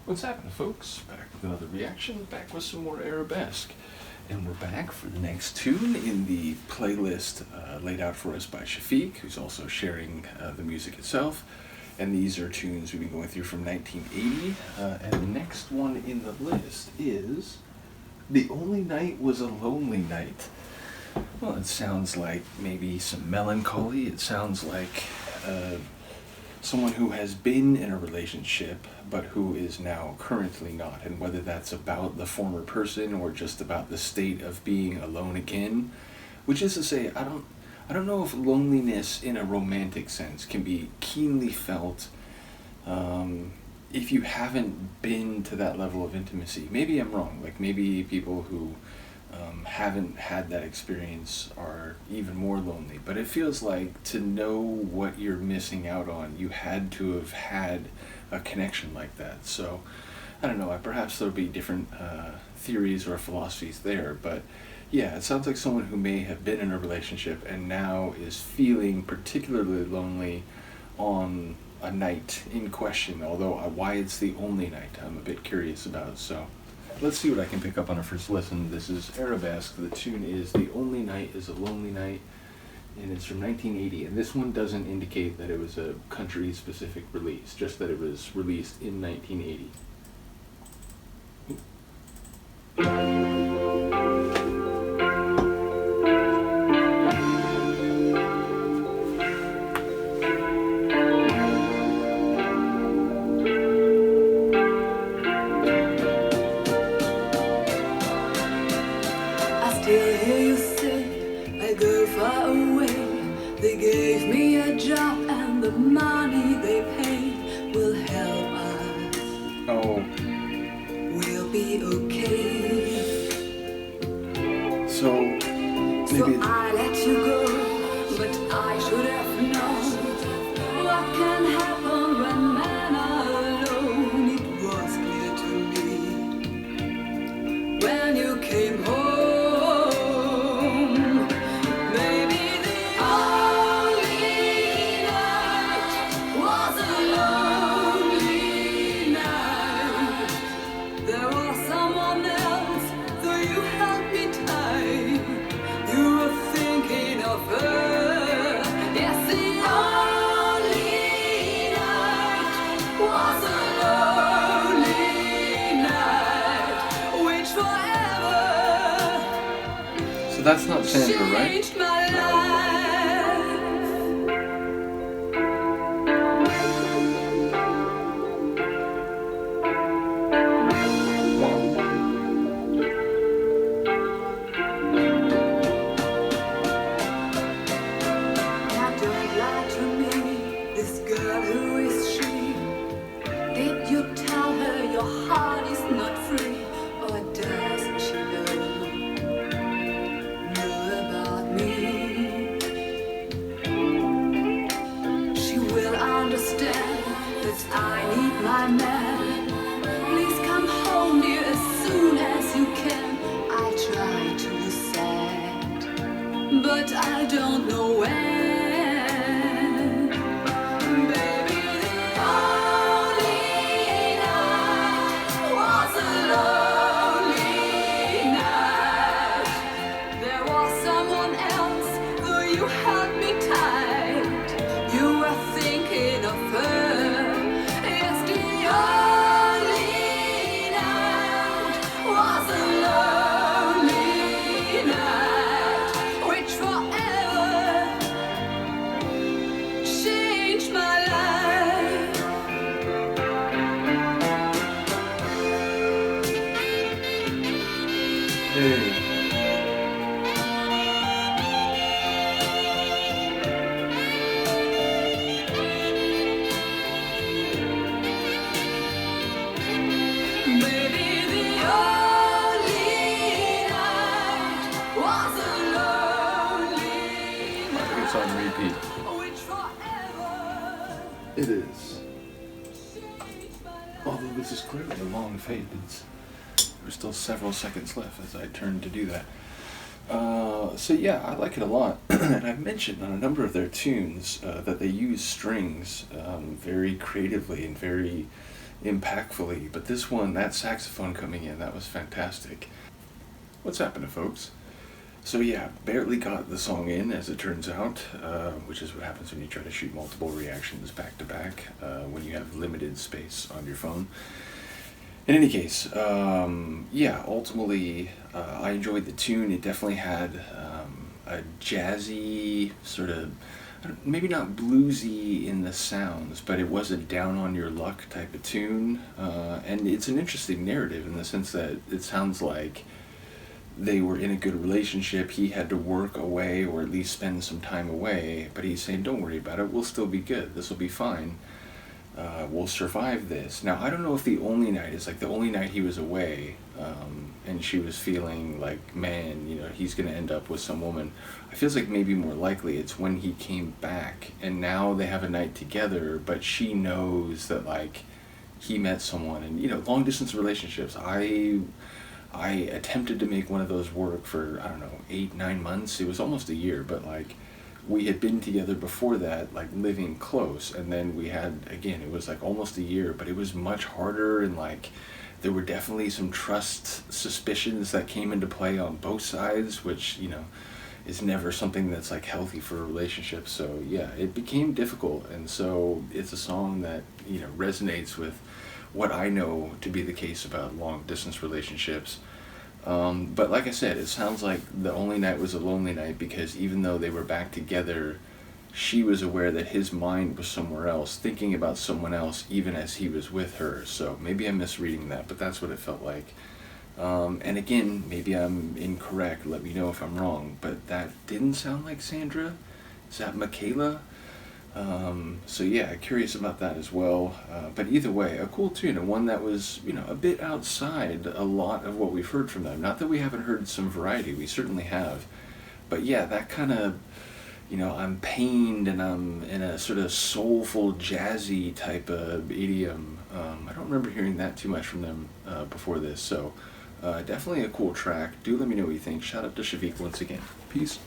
What's happening, folks? Back with another reaction, back with some more Arabesque. And we're back for the next tune in the playlist laid out for us by Chafic, who's also sharing the music itself. And these are tunes we've been going through from 1980. And the next one in the list is The Only Night Was a Lonely Night. Well, it sounds like maybe some melancholy. It sounds like someone who has been in a relationship but who is now currently not, and whether that's about the former person or just about the state of being alone again. Which is to say, I don't know if loneliness in a romantic sense can be keenly felt if you haven't been to that level of intimacy. Maybe I'm wrong. Like maybe people who haven't had that experience are even more lonely. But it feels like to know what you're missing out on, you had to have had a connection like that. So I don't know, perhaps there'll be different theories or philosophies there, but yeah, it sounds like someone who may have been in a relationship and now is feeling particularly lonely on a night in question, although why it's the only night I'm a bit curious about. So let's see what I can pick up on a first listen. This is Arabesque. The tune is The Only Night Is a Lonely Night, and it's from 1980. And this one doesn't indicate that it was a country-specific release, just that it was released in 1980. Still hear you say, I go far away. They gave me a job and the money they paid will help us. Oh. We'll be okay. So maybe I let you go, but I should have known what can happen when men are alone. It was clear to me when you came home. that's not Sandra, right? But I don't know when. Baby, the only night was a lonely night. There was someone else, though you held me tight. You were thinking of her. Yes, the only night was a lonely night. On repeat. It is. Although this is clearly a long fade, there's still several seconds left as I turn to do that. So yeah, I like it a lot. And I've mentioned on a number of their tunes that they use strings very creatively and very impactfully. But this one, that saxophone coming in, that was fantastic. What's happening, folks? So yeah, barely got the song in, as it turns out, which is what happens when you try to shoot multiple reactions back to back, when you have limited space on your phone. In any case, yeah, ultimately, I enjoyed the tune. It definitely had a jazzy, sort of, maybe not bluesy in the sounds, but it was a down on your luck type of tune. And it's an interesting narrative in the sense that it sounds like they were in a good relationship. He had to work away, or at least spend some time away, but he's saying, don't worry about it, we'll still be good, this will be fine, we'll survive this. Now, I don't know if the only night is like the only night he was away, and she was feeling like, man, you know, he's gonna end up with some woman. I feels like maybe more likely it's when he came back, and now they have a night together, but she knows that, like, he met someone. And, you know, long distance relationships, I attempted to make one of those work for, I don't know, 8-9 months. It was almost a year, but like, we had been together before that, like living close, and then we had, again, it was like almost a year, but it was much harder, and like, there were definitely some trust suspicions that came into play on both sides, which, you know, is never something that's like healthy for a relationship. So yeah, it became difficult, and so it's a song that, you know, resonates with what I know to be the case about long distance relationships. But like I said, it sounds like the only night was a lonely night, because even though they were back together, she was aware that his mind was somewhere else, thinking about someone else, even as he was with her. So maybe I'm misreading that, but that's what it felt like. And again, maybe I'm incorrect, let me know if I'm wrong, but that didn't sound like Sandra. Is that Michaela? So yeah, curious about that as well. But either way, a cool tune, and one that was, you know, a bit outside a lot of what we've heard from them. Not that we haven't heard some variety, we certainly have. But yeah, that kind of, you know, I'm pained and I'm in a sort of soulful, jazzy type of idiom. I don't remember hearing that too much from them before this. So definitely a cool track. Do let me know what you think. Shout out to Chafic once again. Peace.